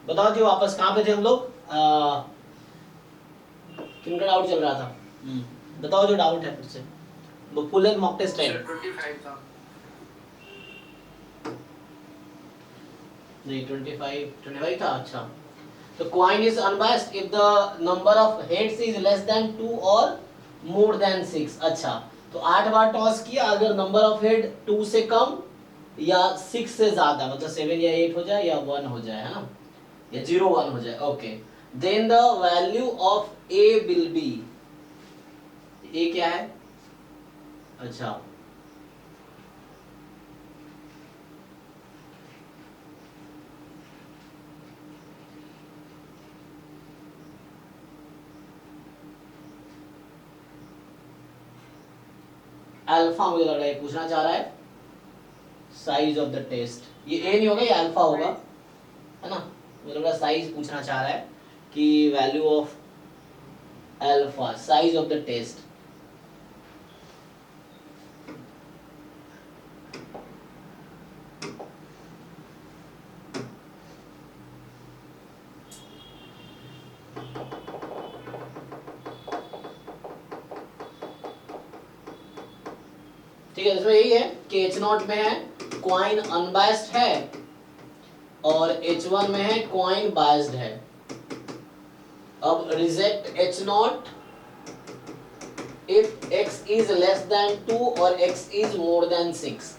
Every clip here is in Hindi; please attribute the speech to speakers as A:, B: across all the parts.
A: बताओ जी वापस कहाँ पे थे हम लोग? किनका डाउट चल रहा था? बताओ जो डाउट है फिर से, वो full and mock test time.
B: 25 था।
A: नहीं 25 था। अच्छा, तो coin is unbiased if the number of heads is less than 2 or more than 6। अच्छा, तो 8 बार टॉस किया, अगर नंबर ऑफ हेड 2 से कम या 6 से ज्यादा, मतलब 7 या 8 हो जाए या 1 हो जाए, है ना, या 0 1 हो जाए, okay, then the value of A will be, A क्या है? अच्छा, अल्फा मुझे लग रहा है पूछना चाह रहा है, साइज ऑफ द टेस्ट, ये ए नहीं होगा, ये अल्फा होगा, है ना, मुझे लग रहा है साइज पूछना चाह रहा है कि value of alpha, size of the test. ठीक है, इसमें यही है कि एच नॉट में है क्वाइन अनबायस्ड है और एच वन में है क्वाइन बायस्ड है। अब reject H naught if x is less then 2 और x इज मोर देन 6।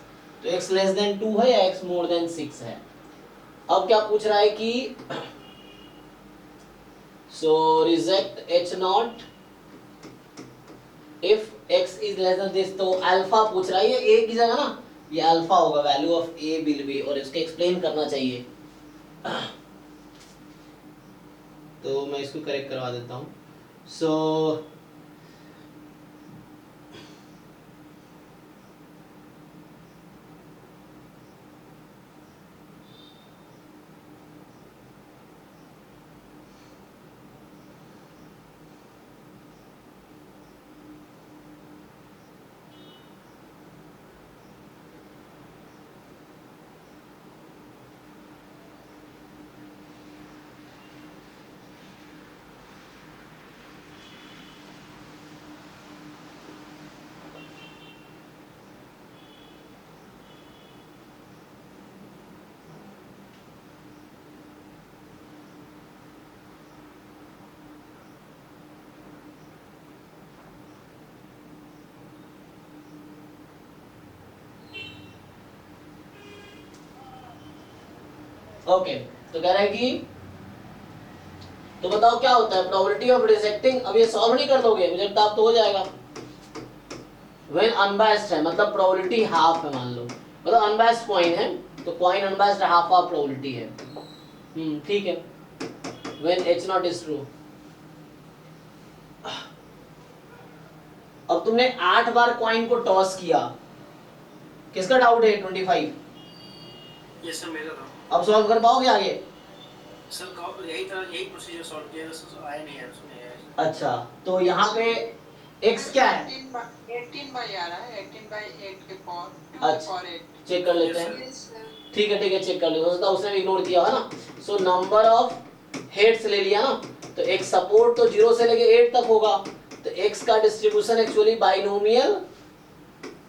A: तो x लेस देन 2 है या x मोर देन 6 है। अब क्या पूछ रहा है कि so reject H naught if x is less than this, तो अल्फा पूछ रहा है, ये a की जगह ना ये अल्फा होगा, value of a will be, और इसके एक्सप्लेन करना चाहिए। तो मैं इसको करेक्ट करवा देता हूँ। सो ओके, तो कह रहा है कि तो बताओ क्या होता है प्रोबेबिलिटी ऑफ रिजेक्टिंग। अब ये सॉल्व नहीं कर दोगे, मुझे लगता तो हो जाएगा। व्हेन अनबायस्ड है मतलब प्रोबेबिलिटी हाफ है, मान लो, मतलब अनबायस्ड कॉइन है तो coin unbiased half of probability है। ठीक है, when H not is true. अब तुमने 8 बार कॉइन को टॉस किया, किसका डाउट है? 25।
B: यस सर, मेरा था।
A: अब सॉल्व कर पाओगे आगे?
B: सर यही था, यही प्रोसीजर सॉल्व किया था, आया नहीं है उसमें।
A: अच्छा, तो यहाँ पे x क्या है?
C: 18 बाई आ रहा है, 18 बाई 8 के पावर 2 के
A: अच्छा,
C: पावर 8।
A: चेक कर लेते हैं।
B: Yes,
A: ठीक है, चेक कर लेते हैं, उसने इग्नोर किया है ना। सो नंबर ऑफ हेड्स ले लिया ना, तो एक सपोर्ट तो 0 से लेके 8 तक होगा, तो x का डिस्ट्रीब्यूशन एक्चुअली बाइनोमियल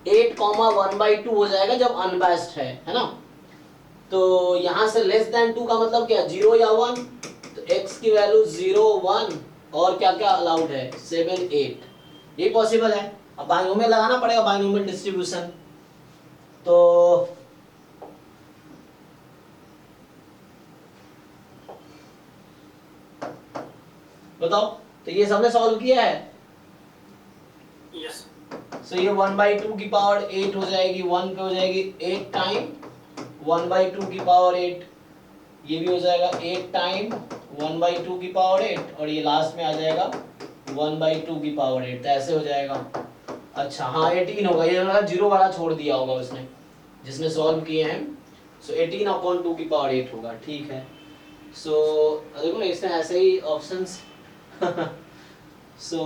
A: 8,1/2 हो जाएगा जब अनबायस्ड है ना। तो यहाँ से लेस देन 2 का मतलब क्या, 0 या 1, तो x की वैल्यू 0 1 और क्या क्या अलाउड है 7 8, ये पॉसिबल है। अब बाइनोमियल लगाना पड़ेगा, बाइनोमियल डिस्ट्रीब्यूशन। तो बताओ, तो ये सबने सॉल्व किया है।
B: यस।
A: सो ये 1/2 की पावर 8 हो जाएगी, 1 पे हो जाएगी 8 टाइम 1/2 की पावर 8, ये भी हो जाएगा 8 टाइम 1/2 की पावर 8, और ये लास्ट में आ जाएगा 1/2 की पावर 8, तो ऐसे हो जाएगा। अच्छा हाँ 18 होगा, ये लगा 0 वाला छोड़ दिया होगा उसने, जिसने सॉल्व किए हैं। सो 18/2 की पावर 8 होगा, ठीक है। सो देखो ना इसमें ऐसे ही ऑप्शंस। सो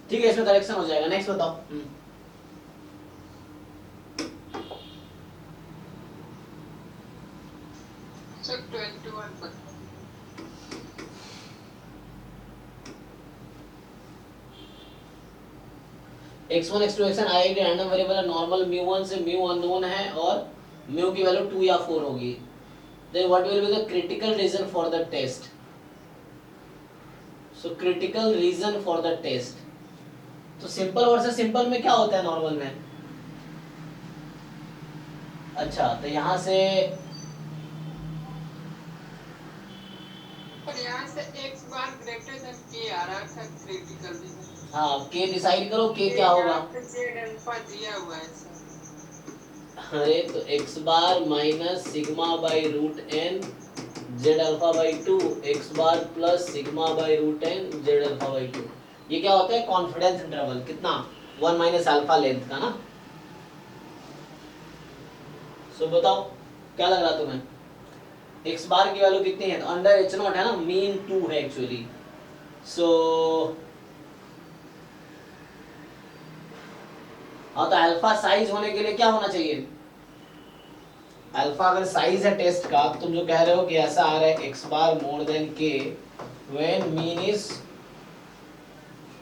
A: ठीक है, इसमें करेक्शन हो जाएगा। नेक्स्ट बताओ।
C: सर 21 पर
A: x1 x2 xn आया कि रैंडम वेरिएबल है, नॉर्मल μ1 से μ अननोन है और μ की वैल्यू 2 या 4 होगी। Then what will be the critical region for the test? So critical region for the test, तो सिंपल वर्सेस सिंपल में क्या होता है नॉर्मल में? अच्छा, तो यहाँ से
C: और यहाँ से x बार ग्रेटर देन k आ रहा है क्रिटिकल रीजन।
A: हाँ, k डिसाइड करो, k क्या होगा?
C: z अल्फा दिया हुआ है सर।
A: अरे तो x bar minus sigma by root n z alpha by 2 x bar plus sigma by root n z alpha by 2, ये क्या होता है? कॉन्फिडेंस इंटरवल कितना? 1 माइनस अल्फा लेंथ का ना। सो बताओ क्या लग रहा तुम्हें? x बार की वैल्यू कितनी है? तो अंडर h नॉट है ना, मीन 2 है एक्चुअली। सो हाँ, तो अल्फा साइज होने के लिए क्या होना चाहिए? अल्फा अगर साइज है टेस्ट का, तुम जो कह रहे हो कि ऐसा आ रहा है x bar more than k when mean is,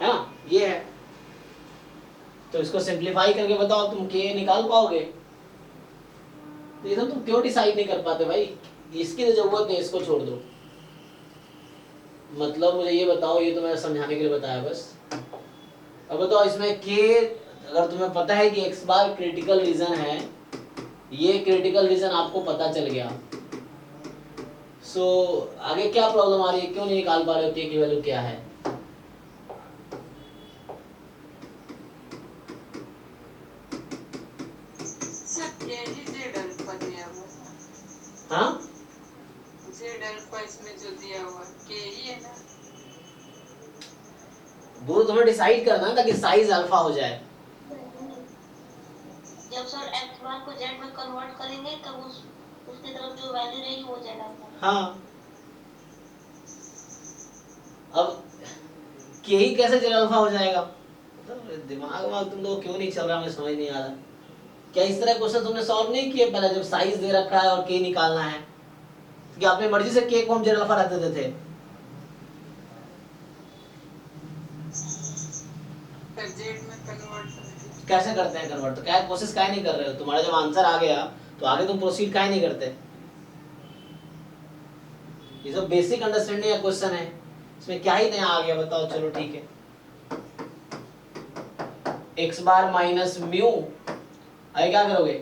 A: है ना, ये है। तो इसको सिंपलीफाई करके बताओ, तुम k निकाल पाओगे? तो ये तो तुम क्यों डिसाइड नहीं कर पाते भाई? इसकी तो जरूरत नहीं, इसको छोड़ दो। मतलब मुझे ये बताओ, ये तो मैं समझाने के लिए बताया बस। अब बताओ इसमें k, अगर तुम्हें पता है कि x बार क्रिटिकल रीजन है, ये क्रिटिकल रीजन आपको पता चल गया, सो आगे क्या प्रॉब्लम आ रही है? क्यों नहीं निकाल पा रहे हो k की वैल्यू क्या है?
C: सर ये ही z अल्फा दिया हुआ है।
A: हाँ,
C: z अल्फा इसमें जो दिया हुआ k ही है ना।
A: वो तुम्हें डिसाइड करना है ताकि साइज अल्फा हो जाए।
D: जब सर x1 को z में कन्वर्ट करेंगे तब उसकी तरफ जो वैल्यू रहेगी वो z आएगा।
A: हाँ, अब k ही कैसे जेड अल्फा हो जाएगा? मतलब दिमाग में तुम लोग क्यों नहीं चल रहा, मुझे समझ नहीं आ रहा। क्या इस तरह क्वेश्चन तुमने सॉल्व नहीं किए पहले, जब साइज दे रखा है और k निकालना है? कि अपनी मर्जी से k को हम जेड अल्फा रख देते थे?
C: सर z में कन्वर्ट
A: कैसे करते हैं कन्वर्ट? तो क्या कोशिश काहे नहीं कर रहे हो? तुम्हारा जब आंसर आ गया तो आगे तुम प्रोसीड काहे नहीं करते? ये सब बेसिक अंडरस्टैंडिंग का क्वेश्चन है, इसमें क्या ही नया आ गया बताओ? चलो ठीक है, x बार माइनस म्यू, आगे क्या करोगे?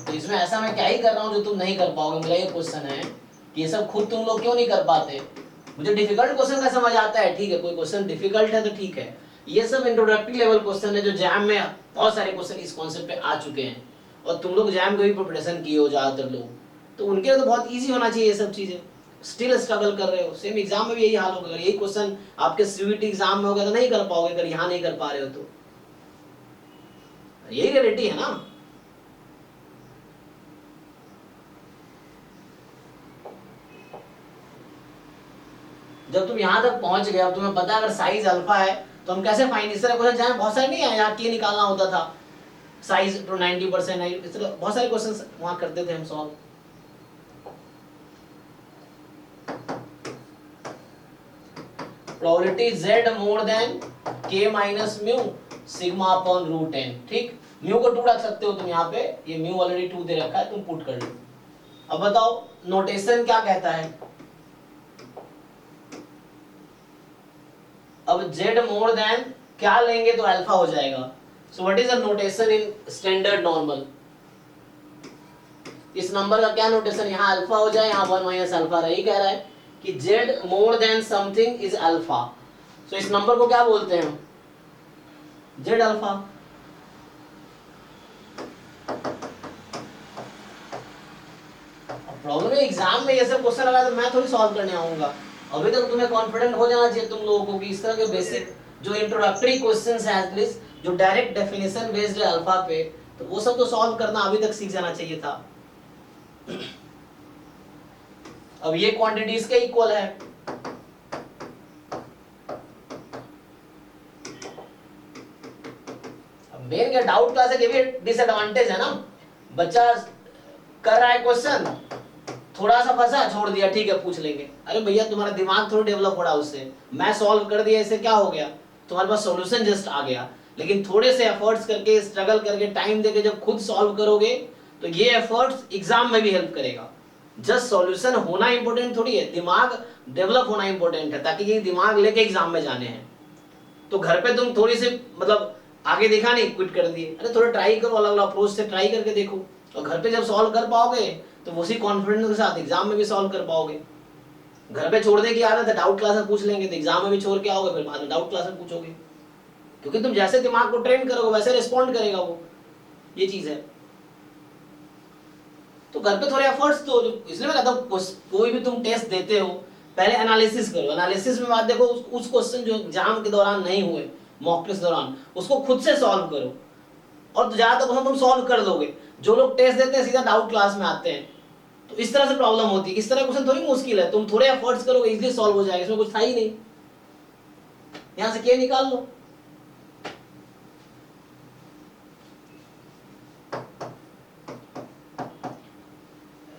A: तो इसमें ऐसा मैं क्या ही कर रहा हूँ जो तुम नहीं कर पाओगे? मेरा ये क्वेश्चन है कि ये सब खुद तुम लोग क्यों नहीं कर पाते? मुझे डिफिकल्ट क्वेश्चन का समझ आता है, ठीक है, कोई क्वेश्चन डिफिकल्ट है तो ठीक है। ये सब इंट्रोडक्टरी लेवल क्वेश्चन है जो जैम में बहुत सारे क्वेश्चन इस कॉन्सेप्ट पे आ चुके हैं, और तुम लोग जैम के भी प्रिपरेशन किए हो ज्यादातर लोग, तो उनके लिए तो बहुत इजी होना चाहिए ये सब चीजें। स्टिल स्ट्रगल कर रहे हो, सेम एग्जाम में भी यही हाल होगा। अगर यही क्वेश्चन आपके सीयूईटी एग्जाम में होगा तो नहीं कर पाओगे, अगर यहाँ नहीं कर पा रहे हो तो। यही रियलिटी है ना। जब तुम यहाँ तक पहुंच गए, अब तुम्हें पता है अगर साइज अल्फा है तो हम कैसे फाइंड, इस तरह क्वेश्चन जहाँ बहुत सारे नहीं आए, यहाँ के निकालना होता था, साइज तो 90% है, इस तरह बहुत सारे क्वेश्चन वहां करते थे हम solve. Probability z more than k minus mu sigma upon root n, ठीक। म्यू को 2 रख सकते हो तुम यहाँ पे, ये म्यू ऑलरेडी 2 दे रखा है, तुम पुट कर लो। अब बताओ नोटेशन क्या कहता है? अब z मोर देन क्या लेंगे तो अल्फा हो जाएगा। So what is the notation in standard normal? इस नंबर का क्या नोटेशन? यहाँ अल्फा हो जाए, यहाँ 1 माइनस अल्फा रही, कह रहा है कि z more than something is alpha. So इस नंबर को क्या बोलते हैं हम? z alpha. प्रॉब्लम है एग्जाम में ये सब क्वेश्चन आ रहा है तो मैं थोड़ी सॉल्व करने आऊंगा। अभी तक तुम्हें कॉन्फिडेंट हो जाना चाहिए तुम लोगों को कि इस तरह के बेसिक जो इंट्रोडक्टरी क्वेश्चंस हैं, एटलीस्ट जो डायरेक्ट डेफिनेशन बेस्ड है अल्फा पे, तो वो सब तो सॉल्व करना अभी तक सीख जाना चाहिए था। अब ये क्वांटिटीज के इक्वल है, मेन क्या डाउट क्लास है, ये भी डिसएडवांटेज है ना, बच्चा कर रहा है क्वेश्चन, थोड़ा सा फंसा, छोड़ दिया, ठीक है पूछ लेंगे। अरे भैया तुम्हारा दिमाग थोड़ा डेवलप हो रहा है उससे, मैं सॉल्व कर दिया, इससे क्या हो गया, तुम्हारे पास सॉल्यूशन जस्ट आ गया। लेकिन थोड़े से एफर्ट्स करके, स्ट्रगल करके, टाइम देके जब खुद सॉल्व करोगे तो ये एफर्ट्स एग्जाम में भी हेल्प करेगा। जस्ट सॉल्यूशन होना इंपॉर्टेंट थोड़ी है, दिमाग डेवलप होना इंपॉर्टेंट है, ताकि ये दिमाग लेके एग्जाम में जाने हैं। तो घर पे तुम थोड़ी सी मतलब आगे देखा नहीं, क्विट कर दिए, अरे थोड़ा ट्राई करो, अलग अलग अप्रोच से ट्राई करके देखो, और घर पे जब सॉल्व कर पाओगे तो उसी कॉन्फिडेंस के साथ एग्जाम में भी सॉल्व कर पाओगे। घर पे छोड़ने की आदत है, डाउट क्लास में पूछ लेंगे तो एग्जाम में भी छोड़ के आओगे, फिर बाद में डाउट क्लास में पूछोगे, क्योंकि तुम जैसे दिमाग को ट्रेन करोगे वैसे रिस्पॉन्ड करेगा वो, ये चीज है। तो घर पे थोड़े एफर्ट्स तो, इसलिए मैं कहता हूँ कोई भी तुम टेस्ट देते हो पहले एनालिसिस करो। एनालिसिस में बात देखो, उस क्वेश्चन जो एग्जाम के दौरान नहीं हुए, मॉक टेस्ट दौरान, उसको खुद से सॉल्व करो, और ज्यादातर क्वेश्चन तुम सॉल्व कर दोगे। जो लोग टेस्ट देते हैं सीधा डाउट क्लास में आते हैं, तो इस तरह से प्रॉब्लम होती है। इस तरह क्वेश्चन थोड़ी मुश्किल है, तुम थोड़े एफर्ट्स करोगे इजीली सॉल्व हो जाएगा, इसमें कुछ था ही नहीं, यहां से के निकाल लो।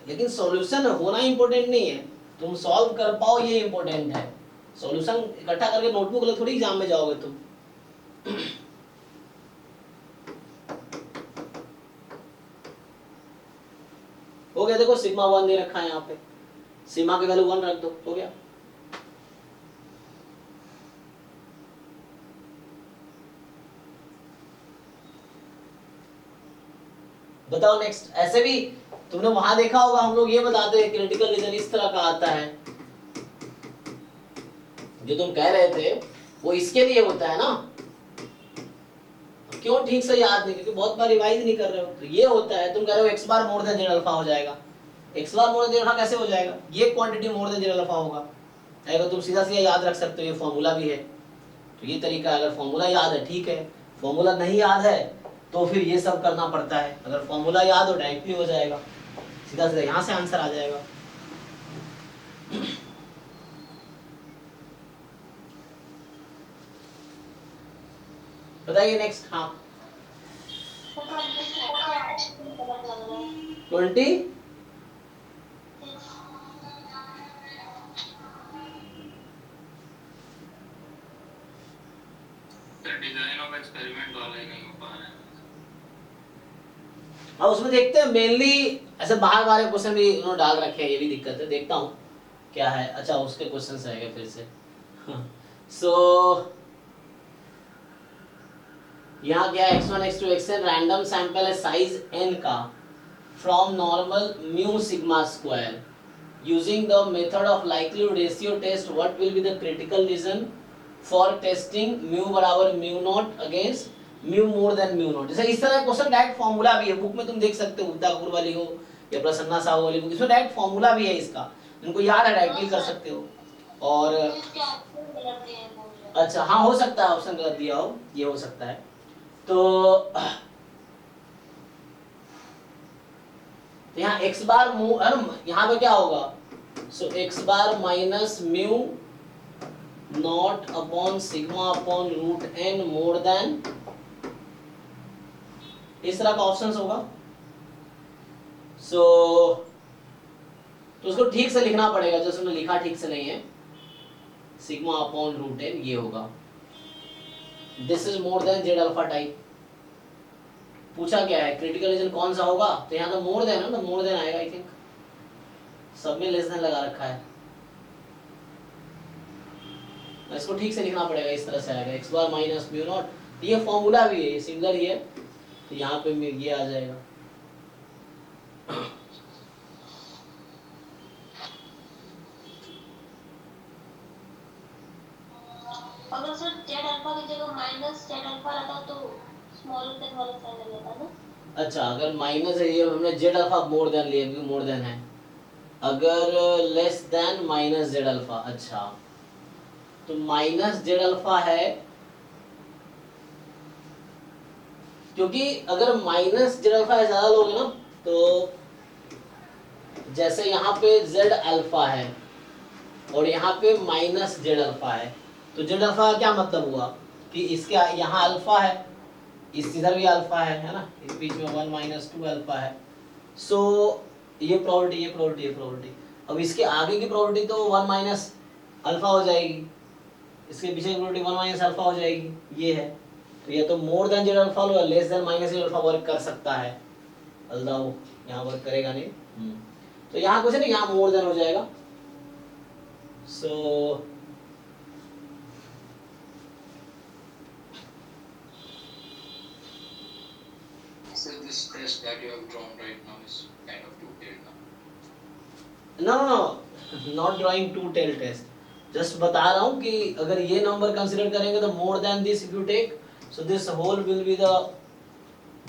A: लेकिन सॉल्यूशन होना इंपॉर्टेंट नहीं है, तुम सॉल्व कर पाओ ये इंपॉर्टेंट है। सॉल्यूशन इकट्ठा करके नोटबुक ले थोड़ी एग्जाम में जाओगे तुम। हो गया, देखो सिग्मा 1 दे रखा है यहाँ पे, सिग्मा की वैल्यू 1 रख दो, हो गया। बताओ नेक्स्ट। ऐसे भी तुमने वहां देखा होगा, हम लोग ये बताते हैं क्रिटिकल रीजन इस तरह का आता है, जो तुम कह रहे थे वो इसके लिए होता है ना। क्यों ठीक से याद नहीं, क्योंकि बहुत बार रिवाइज नहीं कर रहे हो। तो ये होता है, तुम कह रहे हो x बार मोर देन जेड अल्फा हो जाएगा, x बार मोर देन जेड अल्फा कैसे हो जाएगा, ये quantity more than Z alpha होगा। अगर तुम सीधा सीधा याद रख सकते हो, ये फॉर्मूला भी है, तो ये तरीका है। अगर फॉर्मूला याद है ठीक है, फॉर्मूला नहीं याद है तो फिर ये सब करना पड़ता है। अगर फॉर्मूला याद हो डायरेक्टली हो जाएगा, सीधा सीधा यहाँ से आंसर आ जाएगा। बताइए नेक्स्ट। हाँ 20
E: डिजाइन ऑफ एक्सपेरिमेंट वाला ही नहीं हो पा रहा है।
A: हाँ उसमें देखते हैं, मेनली ऐसे बाहर वाले क्वेश्चन भी उन्होंने डाल रखे हैं, ये भी दिक्कत है। देखता हूँ क्या है। अच्छा उसके क्वेश्चन आएंगे फिर से। सो यहाँ क्या x1 x2 xn random sample है साइज n का from normal mu sigma square using the method of likelihood ratio test what will be the critical region for testing mu बराबर mu naught against mu more than mu naught. जैसे इस तरह क्वेश्चन डायरेक्ट फॉर्मूला भी है, बुक में तुम देख सकते हो, उद्दा कपूर वाली हो या प्रसन्ना साहू वाली बुक, इसमें डायरेक्ट फॉर्मूला भी है इसका, इनको याद है डायरेक्टली कर सकते हो। और अच्छा हाँ हो सकता है ऑप्शन गलत दिया हो, ये हो सकता है। तो यहाँ x बार यहाँ पे क्या होगा, so x bar minus mu naught upon sigma upon root n more than, इस तरह का ऑप्शंस होगा। सो तो उसको ठीक से लिखना पड़ेगा, जो उसने लिखा ठीक से नहीं है, सिग्मा अपॉन रूट n ये होगा। This is more than Z alpha type. पूछा क्या है क्रिटिकल रीजन कौन सा होगा, तो यहाँ तो मोर देन है ना, मोर देन आएगा आई थिंक, सब में लेस देन लगा रखा है। इसको ठीक से लिखना पड़ेगा, इस तरह से आएगा x bar minus mu not. ये फॉर्मूला भी है, सिमिलर ही है, तो यहाँ पे ये आ जाएगा।
D: अगर सर जेड अल्फा की जगह माइनस जेड अल्फा रहता तो स्मॉलर देन वाला साइन लग जाता ना।
A: अच्छा अगर माइनस है, ये हमने जेड अल्फा मोर देन लिया क्योंकि मोर देन है। अगर less than minus Z alpha, अच्छा तो माइनस जेड अल्फा है, क्योंकि अगर माइनस जेड अल्फा ज्यादा लोगे ना, तो जैसे यहाँ पे जेड अल्फा है और यहाँ पे माइनस जेड अल्फा है, तो जेड अल्फा का क्या मतलब हुआ कि इसके यहाँ अल्फा है इस इधर भी अल्फा है ना, इस बीच में 1 माइनस 2 अल्फा है। सो ये प्रॉपर्टी। अब इसके आगे की प्रॉपर्टी तो 1 माइनस अल्फा हो जाएगी, इसके पीछे की प्रॉपर्टी 1 माइनस अल्फा हो जाएगी, ये है। तो ये तो मोर देन जेड अल्फा या less than minus Z alpha work कर सकता है, अल्दाउ यहाँ वर्क करेगा नहीं। तो यहाँ कुछ नहीं, यहाँ मोर देन हो जाएगा। सो
E: So this test that you have drawn right now is kind of two-tailed now.
A: no, not drawing two tail test, just बता रहा हूँ कि अगर ये नंबर कंसीडर करेंगे तो more than this if you take, so this whole will be the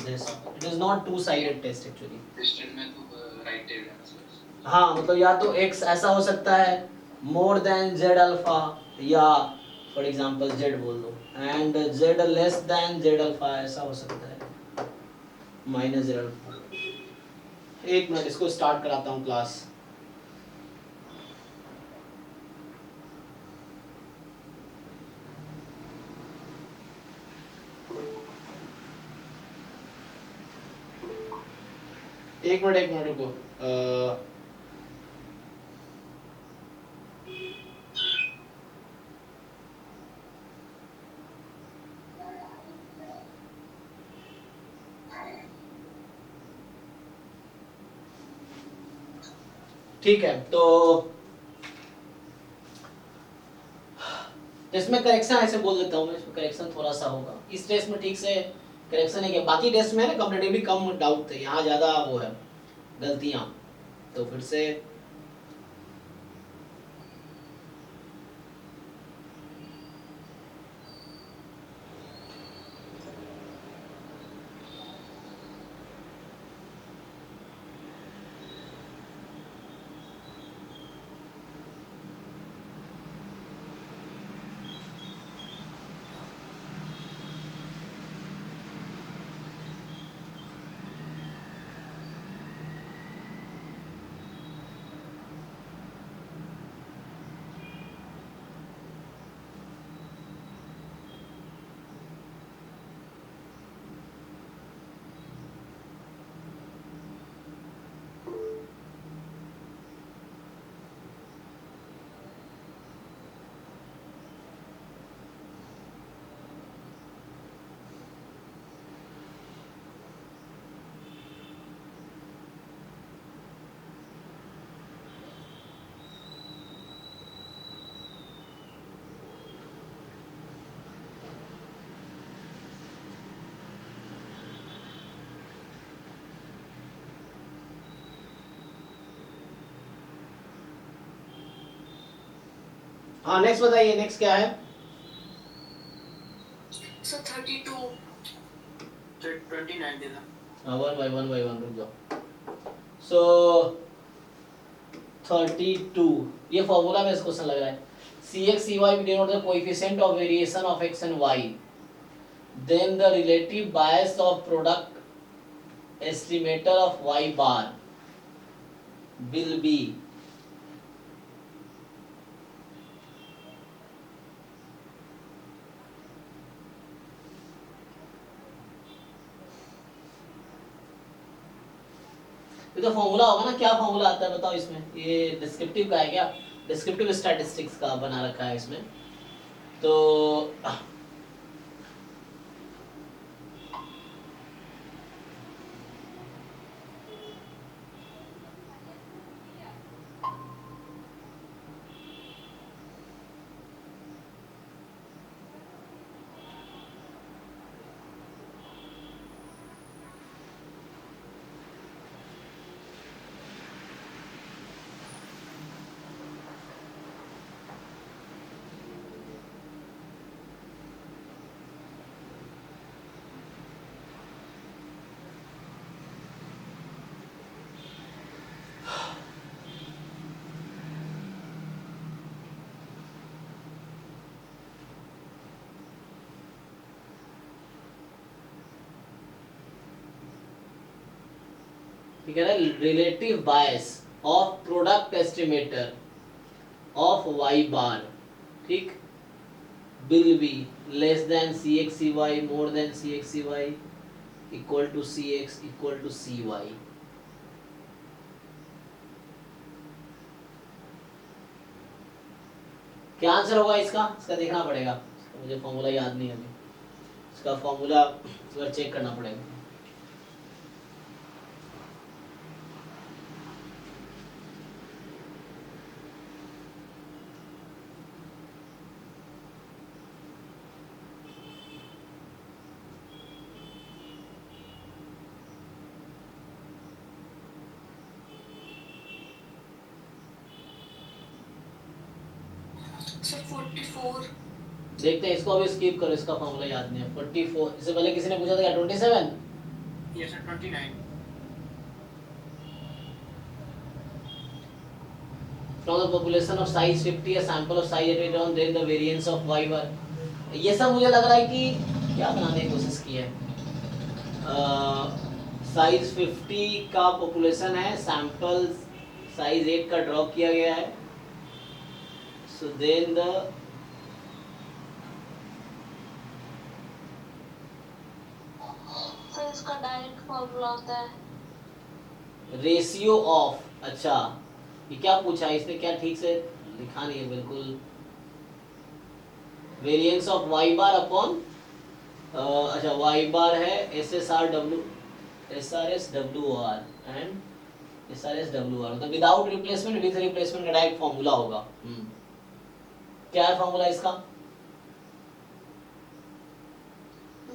A: this, it is not two sided test actually।
E: Distant में तो right-tailed answers.
A: हाँ मतलब या तो x ऐसा हो सकता है मोर देन z अल्फा, या फॉर एग्जांपल z बोल दो, and z less than z alpha ऐसा हो सकता है, माइनस z अल्फा। एक मिनट इसको स्टार्ट कराता हूँ क्लास। एक मिनट रुको। ठीक है, तो इसमें करेक्शन ऐसे बोल देता हूँ मैं, इसमें करेक्शन थोड़ा सा होगा। इस टेस्ट में ठीक से करेक्शन है क्या, बाकी टेस्ट में है ना कंपैरेटिवली कम डाउट थे, यहाँ ज्यादा वो है गलतियाँ। तो फिर से हाँ नेक्स्ट बताइए, नेक्स्ट क्या है?
B: So 32 29 देना।
A: हाँ वन बाई वन रुक जाओ। सो 32 ये फॉर्मूला में इस क्वेश्चन लग रहा है। Cx Cy we denote the coefficient of variation of x and y, then the relative bias of product estimator of y bar will be ये तो फॉर्मूला होगा ना, क्या फॉर्मूला आता है बताओ इसमें? ये डिस्क्रिप्टिव का है क्या? डिस्क्रिप्टिव स्टैटिस्टिक्स का बना रखा है इसमें। तो ठीक है ना, relative bias of product estimator of Y bar, ठीक, will be less than cx cy, more than cx cy, equal to cx, equal to cy. क्या आंसर होगा इसका? इसका देखना पड़ेगा, मुझे फॉर्मूला याद नहीं है अभी, इसका फॉर्मूला चेक करना पड़ेगा।
D: सर 44
A: देखते हैं, इसको अभी स्किप करो, इसका फॉर्मूला याद नहीं है। 44, इससे पहले किसी ने पूछा था क्या 27?
B: Yes, sir, 29.
A: From the population of size 50, a sample of size 80 drawn, then the variance of y bar. ये सब मुझे लग रहा है कि क्या बनाने की कोशिश की है। साइज 50 का पॉपुलेशन है, सैंपल साइज 8 का ड्रॉ किया गया है, सो देन द
D: सर इसका डायरेक्ट फॉर्मूला होता है
A: रेशियो ऑफ, अच्छा ये क्या पूछा है इसने, क्या ठीक से लिखा नहीं है बिल्कुल। Variance of Y bar upon, अच्छा वाई बार है S S R W, S R S W R and S R S W R, मतलब विदाउट रिप्लेसमेंट विथ रिप्लेसमेंट का डायरेक्ट फॉर्मूला होगा। क्या है फॉर्मूला इसका?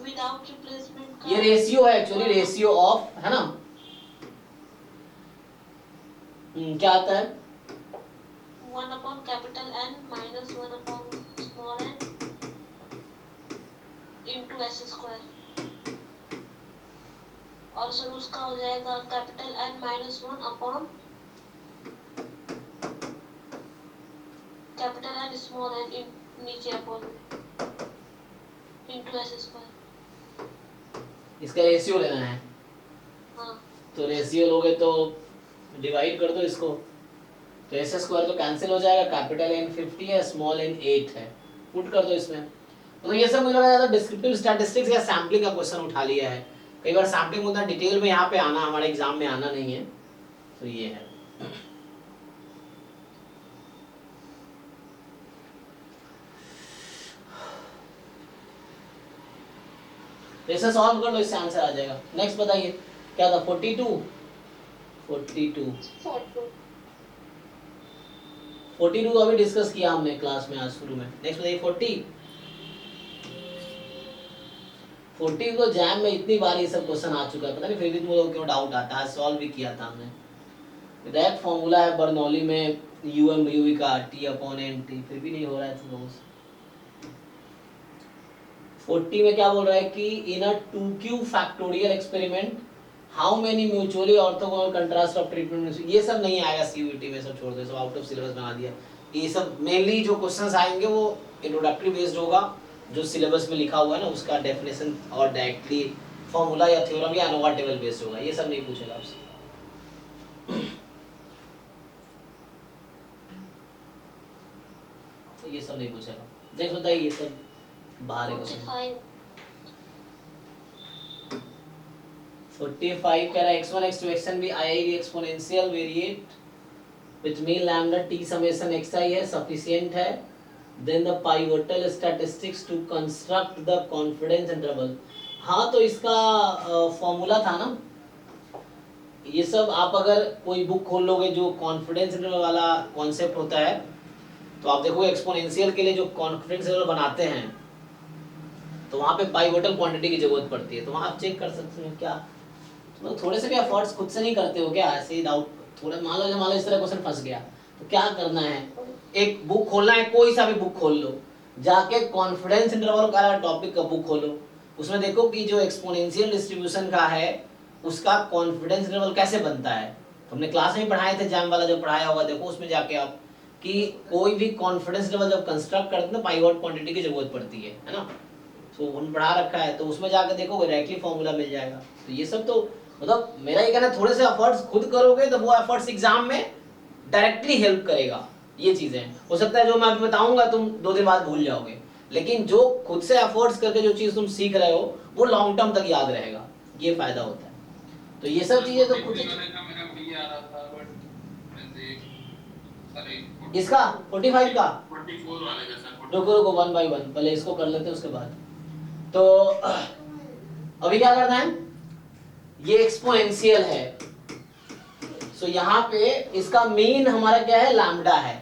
D: विदाउट रिप्लेसमेंट का
A: ये रेशियो है एक्चुअली, रेशियो ऑफ है ना। क्या आता है?
D: 1 upon capital N minus 1 upon small n into s square, और सर उसका हो जाएगा capital N minus 1 upon capital N small n नीचे अपॉन into s square।
A: इसका रेशियो लेना है,
D: हाँ
A: तो रेशियो लोगे तो डिवाइड कर दो इसको, तो एस स्क्वायर तो कैंसिल हो जाएगा, कैपिटल एन 50 है, स्मॉल एन 8 है, पुट कर दो इसमें। तो ये सब मुझे लगा ज्यादा डिस्क्रिप्टिव स्टैटिस्टिक्स या सैम्पलिंग का क्वेश्चन उठा लिया है, कई बार सैम्पलिंग उतना डिटेल में यहाँ पे आना हमारे एग्जाम में आना नहीं है, तो ये है। ऐसे सॉल्व कर दो, इससे आंसर आ जाएगा। नेक्स्ट बताइए क्या था? 42 को अभी डिस्कस किया हमने क्लास में आज शुरू में। नेक्स्ट बताइए 40 को जैम में इतनी बार ये सब क्वेश्चन आ चुका है, पता नहीं फिर भी तुम लोगों को क्यों डाउट आता है, सॉल्व भी किया था हमने। डायरेक्ट फॉर्मूला है बर्नौली में यूएम यूवी का T/NT, फिर भी नहीं हो रहा है तुम लोगों से। 40 में क्या बोल रहा है कि इन अ 2Q factorial experiment how many mutually orthogonal contrast of treatment, ये सब नहीं आएगा सीयूईटी में, सब छोड़ दो, सब आउट ऑफ सिलेबस बना दिया। ये सब मेनली जो क्वेश्चंस आएंगे वो इंट्रोडक्टरी बेस्ड होगा, जो सिलेबस में लिखा हुआ है ना उसका डेफिनेशन और डायरेक्टली फॉर्मूला या थ्योरम या एनोवा टेबल बेस्ड होगा, ये सब नहीं पूछेगा आपसे। तो ये सब नहीं पूछेगा। नेक्स्ट बताइए, ये सब बाहर है क्वेश्चन। 45 कह रहा है x1 x2 xn भी i exponential variate which mean lambda t summation xi है sufficient है, then the pivotal statistics to construct the confidence interval। हाँ तो इसका फॉर्मूला था ना, ये सब आप अगर कोई बुक खोल लोगे जो कॉन्फिडेंस इंटरवल वाला कॉन्सेप्ट होता है, तो आप देखो एक्सपोनेंशियल के लिए जो कॉन्फिडेंस इंटरवल बनाते हैं तो वहाँ पे पाइवोटल क्वांटिटी की जरूरत पड़ती है, तो वहाँ आप चेक कर सकते हैं। क्या तो थोड़े से भी एफर्ट्स खुद से नहीं करते हो क्या? ऐसे ही डाउट थोड़ा मान लो इस तरह क्वेश्चन फंस गया तो क्या करना है, एक बुक खोलना है, कोई सा भी बुक खोल लो, जाके कॉन्फिडेंस इंटरवल का टॉपिक का बुक खोलो, उसमें देखो कि जो एक्सपोनेंशियल डिस्ट्रीब्यूशन का है उसका कॉन्फिडेंस इंटरवल कैसे बनता है। हमने क्लास में पढ़ाए थे, जैम वाला जो पढ़ाया होगा देखो उसमें जाके आप कि कोई भी कॉन्फिडेंस इंटरवल जब कंस्ट्रक्ट करते हैं पाइवोट क्वांटिटी की जरूरत पड़ती है ना, तो उन पढ़ा रखा है, तो उसमें जाकर देखो डायरेक्टली फॉर्मूला मिल जाएगा। तो ये सब तो मतलब मेरा ये कहना है थोड़े से एफर्ट्स खुद करोगे तो वो एफर्ट्स एग्जाम में डायरेक्टली हेल्प करेगा। ये चीजें हो सकता है जो मैं अभी बताऊंगा तुम 2 दिन बाद भूल जाओगे, लेकिन जो खुद से एफर्ट्स करके जो चीज तुम सीख रहे हो वो लॉन्ग टर्म तक याद रहेगा, ये फायदा होता है। तो ये सब चीजें तो खुद से इसका 45 का रुको 1 by 1 पहले इसको कर लेते हैं उसके बाद। तो अभी क्या करना है, ये एक्सपोनेंशियल है, सो यहाँ पे इसका मीन हमारा क्या है, लैम्डा है,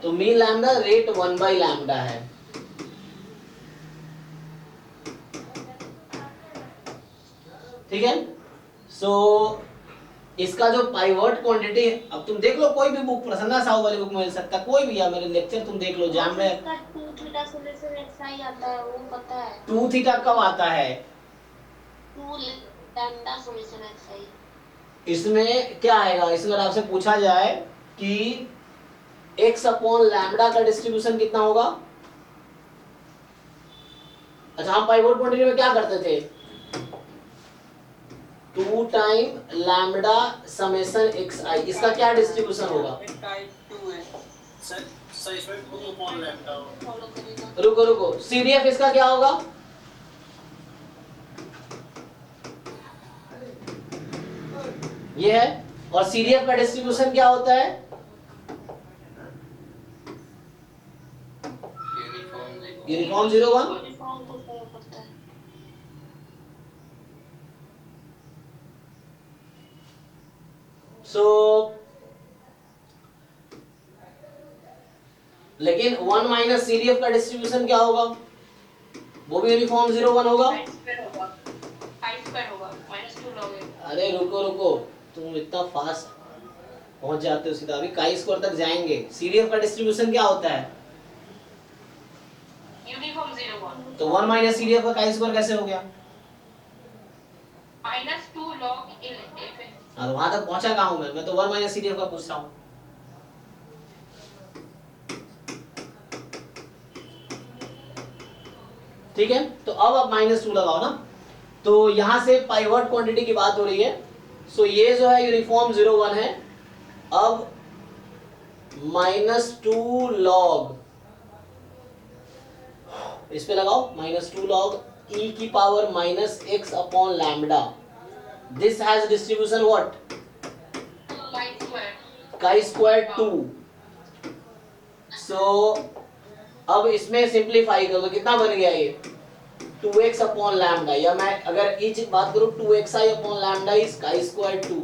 A: तो mean lambda rate 1 by lambda है। ठीक है, सो इसका जो पाइवट क्वांटिटी, अब तुम देख लो कोई भी बुक, प्रसन्ना साहू वाली बुक में मिल सकता, कोई भी, या मेरे लेक्चर तुम देख लो, जैम में
D: 2 थीटा सॉल्यूशन xi आता है, वो पता है।
A: 2 थीटा कब आता है,
D: 2 लैम्डा सॉल्यूशन xi।
A: इसमें क्या आएगा, इसमें अगर आपसे पूछा जाए कि x अपॉन लैम्डा का डिस्ट्रीब्यूशन कितना होगा। अच्छा, हम पाइवट क्वांटिटी में क्या करते थे, 2 टाइम लैम्डा समेशन xi, इसका क्या डिस्ट्रीब्यूशन होगा।
C: टाइप 2 है।
B: सर इसमें 2 अपॉन लैम्डा होगा।
C: फॉलो करेगा।
A: रुको CDF इसका क्या होगा, ये है, और CDF का डिस्ट्रीब्यूशन क्या होता है, यूनिफॉर्म 0 1।
D: यूनिफॉर्म को फॉलो करता है।
A: सो लेकिन 1 माइनस CDF का डिस्ट्रीब्यूशन क्या होगा, वो भी यूनिफॉर्म 0 1 होगा।
C: -2 लॉग है।
A: अरे रुको तुम इतना फास्ट पहुंच जाते हो सीधा, अभी काई स्क्वायर तक जाएंगे। CDF का डिस्ट्रीब्यूशन क्या होता है,
C: यूनिफॉर्म 0 1
A: तो 1 माइनस CDF का काई स्क्वायर कैसे हो गया,
C: -2 लॉग f है।
A: हाँ, तो वहां तक पहुंचा कहाँ हूं मैं तो 1 माइनस CDF का पूछ रहा हूँ। ठीक है, तो अब आप -2 लगाओ ना, तो यहां से पाइवट क्वांटिटी की बात हो रही है। सो ये जो है यूनिफॉर्म 0 1 है, अब -2 लॉग, इस पे लगाओ -2 लॉग e की power -x upon lambda, this has distribution what, chi square 2। सो अब इसमें सिंप्लीफाई करो तो कितना बन गया ये 2x अपॉन लैम्डा, या मैं अगर ये चीज बात करूं 2xi upon lambda is chi square 2,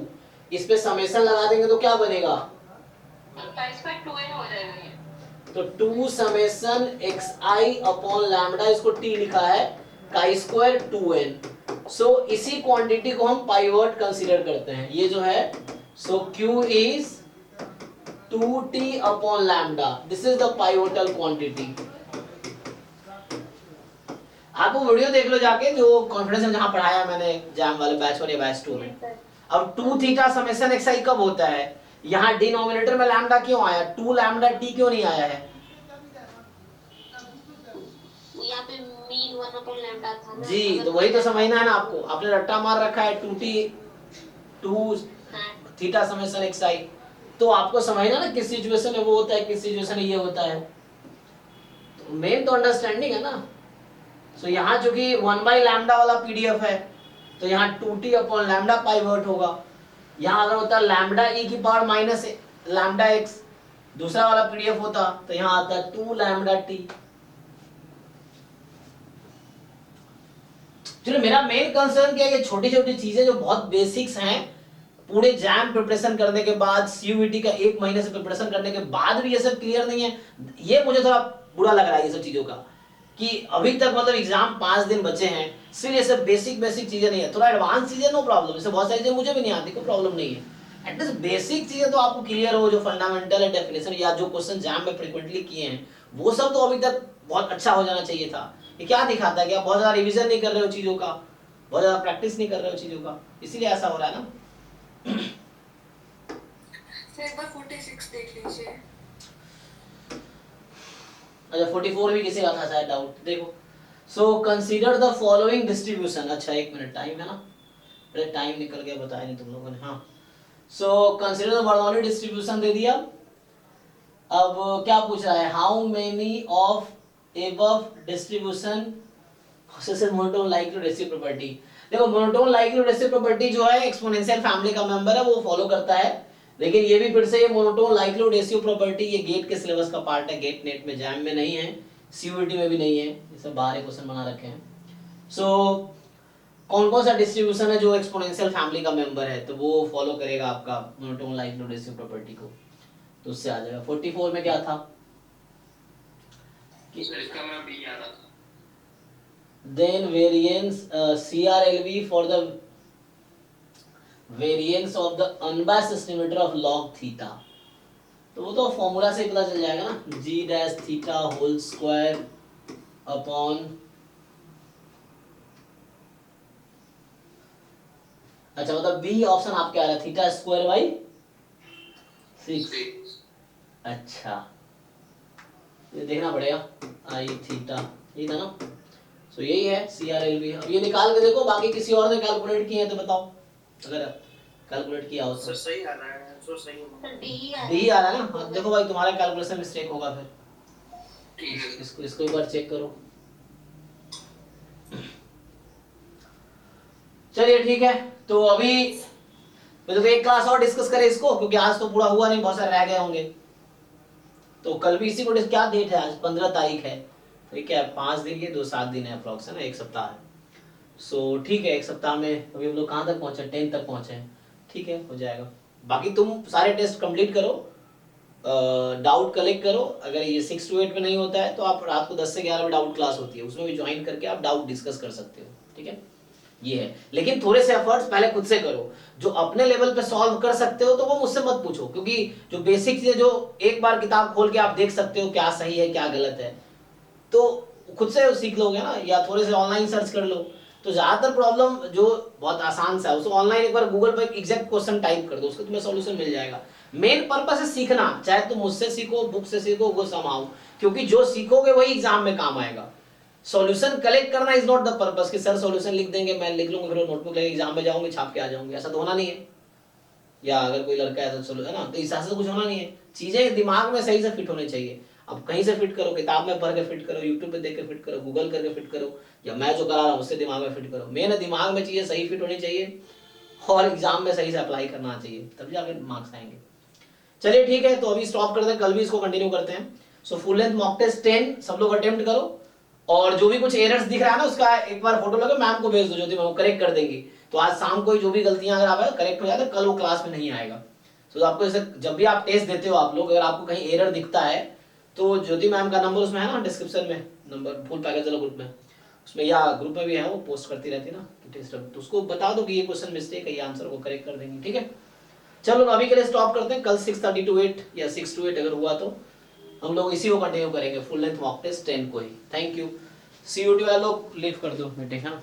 A: इस पे समेशन लगा देंगे तो क्या बनेगा,
C: काई स्क्वायर 2n हो जाएगा ये।
A: तो 2 समेशन xi अपॉन लैम्डा, इसको t लिखा है, काई स्क्वायर 2n। सो इसी क्वांटिटी को हम पाइवट कंसीडर करते हैं, ये जो है, सो q is 2t upon lambda, this is the pivotal quantity. आपको वीडियो देख लो जाके, जो कॉन्फिडेंस में जहां पढ़ाया मैंने जैम वाले बैच 1 या बैच 2 में। अब 2 थीटा समेशन xi कब होता है, यहाँ डिनोमिनेटर में लैम्डा क्यों आया, 2 लैम्डा t क्यों नहीं आया है,
D: यहाँ पे मीन 1 अपॉन लैम्डा था ना।
A: जी, तो वही तो समझना है ना आपको, आपने रट्टा मार रखा है 2 थीटा समेशन xi, तो आपको समझना ना किस सिचुएशन में वो होता है, किस सिचुएशन में ये होता है, तो मेन तो अंडरस्टैंडिंग है ना। सो यहाँ जो कि 1 by लैम्डा वाला PDF है, तो यहाँ 2t अपॉन लैम्डा पाइवट होगा। यहाँ अगर होता लैम्डा e की पावर माइनस लैम्डा x, दूसरा वाला PDF होता तो यहाँ आता 2 लैम्डा t। चलो, मेरा मेन कंसर्न क्या है, ये छोटी छोटी चीजें जो बहुत बेसिक्स हैं, पूरे जैम प्रिपरेशन करने के बाद, CUET का 1 महीने से प्रिपरेशन करने के बाद भी ये सब क्लियर नहीं है, ये मुझे थोड़ा बुरा लग रहा है ये सब चीजों का, कि अभी तक मतलब एग्जाम 5 दिन बचे हैं, सिर्फ ये सब बेसिक चीजें नहीं है, थोड़ा एडवांस चीजें नो प्रॉब्लम, इससे बहुत सारी चीजें मुझे भी नहीं आती, कोई प्रॉब्लम नहीं है, एटलीस्ट बेसिक चीजें तो आपको क्लियर हो, जो फंडामेंटल है, डेफिनेशन या जो क्वेश्चन जैम में फ्रीक्वेंटली किए हैं, वो सब तो अभी तक बहुत अच्छा हो जाना चाहिए था। ये क्या दिखाता है कि आप बहुत ज्यादा रिविजन नहीं कर रहे हो चीजों का, बहुत ज्यादा प्रैक्टिस नहीं कर रहे हो चीजों का, इसीलिए ऐसा हो रहा है ना।
C: एक बार 46 देख लीजिए।
A: अच्छा, 44 भी किसी का था शायद डाउट, देखो। सो कंसीडर द फॉलोइंग डिस्ट्रीब्यूशन, अच्छा 1 मिनट टाइम है ना, अरे टाइम निकल गया, बताया नहीं तुम लोगों ने, हाँ। So consider the Bernoulli distribution दे दिया। अब क्या पूछ रहा है, how many of above distribution possesses monotone like recessive property। देखो monotone like recessive property जो है एक्सपोनेंशियल फैमिली का मेंबर है, वो फॉलो करता है, लेकिन ये भी फिर से ये monotone like recessive property ये गेट के सिलेबस का पार्ट है, गेट नेट में जैम में नहीं है, सीयूईटी में भी नहीं है, ये सब बाहर के क्वेश्चन बना रखे हैं। सो कौन कौन सा डिस्ट्रीब्यूशन है जो एक्सपोनेंशियल फैमिली का मेंबर है, तो वो फॉलो करेगा आपका मोनोटोन लाइक रिलेसिव प्रॉपर्टी को, तो उससे आ जाएगा। 44 में क्या था कि
E: इसका मैं भी याद आता।
A: Then variance CRLV for the variance of the unbiased estimator of log theta, तो वो तो फॉर्मूला से पता चल जाएगा ना, g dash theta whole square upon, अच्छा मतलब बी ऑप्शन आपके आ रहा है थीटा स्क्वायर बाई 6। अच्छा ये देखना पड़ेगा, आई थीटा ये था ना, सो यही है CRLV। अब ये निकाल के देखो, बाकी किसी और ने कैलकुलेट किए हैं तो बताओ, अगर कैलकुलेट किया हो
B: सर
A: तो।
B: सही आ रहा है, आंसर सही है।
A: डी आ रहा है ना, अब देखो भाई तुम्हारा कैलकुलेशन मिस्टेक होगा फिर,
E: ठीक है।
A: इसको इसको एक बार चेक करो। चलिए ठीक है, तो अभी तो एक क्लास और डिस्कस करें इसको, क्योंकि आज तो पूरा हुआ नहीं, बहुत सारे रह गए होंगे, तो कल भी इसी को क्या डेट है आज, 15 तारीख है, तो ये क्या है 5 दिन के 7 दिन है अप्रॉक्स, है ना, एक सप्ताह है। सो ठीक है, एक सप्ताह में अभी हम लोग कहाँ तक पहुंचे, 10 तक पहुंचे हैं, ठीक है हो जाएगा। बाकी तुम सारे टेस्ट कंप्लीट करो, डाउट कलेक्ट करो, अगर ये 6 to 8 में नहीं होता है तो आप रात को 10 से 11 में डाउट क्लास होती है, उसमें भी ज्वाइन करके आप डाउट डिस्कस कर सकते हो, ठीक है ये है। लेकिन थोड़े से एफर्ट्स पहले खुद से करो, जो अपने लेवल पे सॉल्व कर सकते हो तो वो मुझसे मत पूछो, क्योंकि जो बेसिक चीजें जो एक बार किताब खोल के आप देख सकते हो क्या सही है क्या गलत है, तो खुद से सीख लोगे ना, या थोड़े से ऑनलाइन सर्च कर लो। तो ज्यादातर प्रॉब्लम जो बहुत आसान सा है उसको ऑनलाइन एक बार गूगल पर एग्जैक्ट क्वेश्चन टाइप कर दो, उसको तुम्हें सॉल्यूशन मिल जाएगा। मेन पर्पस है सीखना, चाहे तुम मुझसे सीखो, बुक से सीखो, वो समाओ, क्योंकि जो सीखोगे वही एग्जाम में काम आएगा। सॉल्यूशन कलेक्ट करना इज नॉट द पर्पस कि सर सॉल्यूशन लिख देंगे, मैं लिख लूंगा, फिर नोटबुक लेके एग्जाम में जाऊंगे, छाप के आ जाऊंगे, ऐसा तो होना नहीं है। या अगर कोई लड़का है तो चलो, है ना, तो इस से कुछ होना नहीं है, चीजें दिमाग में सही से फिट होनी चाहिए। अब कहीं से फिट करो, किताब में पढ़ के फिट करो, यूट्यूब पे देख के फिट करो, गूगल करके फिट करो, या मैं जो करा रहा हूँ उससे दिमाग में फिट करो। मेन दिमाग में चीजें सही फिट होनी चाहिए और एग्जाम में सही से अप्लाई करना चाहिए, तब जाके मार्क्स आएंगे। चलिए ठीक है, तो अभी स्टॉप करते हैं, कल भी इसको कंटिन्यू करते हैं। So full length mock test 10 सब लोग अटेम्प्ट करो, और जो भी कुछ एरर्स दिख रहा है ना उसका एक बार फोटो लगे मैम को भेज दो, ज्योति मैम वो करेक्ट कर देंगी। तो आज शाम को जो भी गलतियां अगर आप करेक्ट हो जाए तो कल वो क्लास में नहीं आएगा। तो आपको जैसे जब भी आप टेस्ट देते हो आप लोग, अगर आपको कहीं एरर दिखता है तो ज्योति मैम का नंबर उसमें है ना डिस्क्रिप्शन में, नंबर फुल पैकेज वाला ग्रुप में, उसमें या ग्रुप में भी है, वो पोस्ट करती रहती है ना टेस्ट, तो उसको बता दो कि ये क्वेश्चन मिस्टेक है, ये आंसर को करेक्ट कर देंगे, ठीक है। चलो अभी के लिए स्टॉप करते हैं, कल 6:30 to 8 या 6 to 8 अगर हुआ तो हम लोग इसी को कंटिन्यू करेंगे, फुल लेंथ मॉक टेस्ट 10 को ही। Thank you. CUT वाले लोग लीव कर दो मीटिंग, है ना।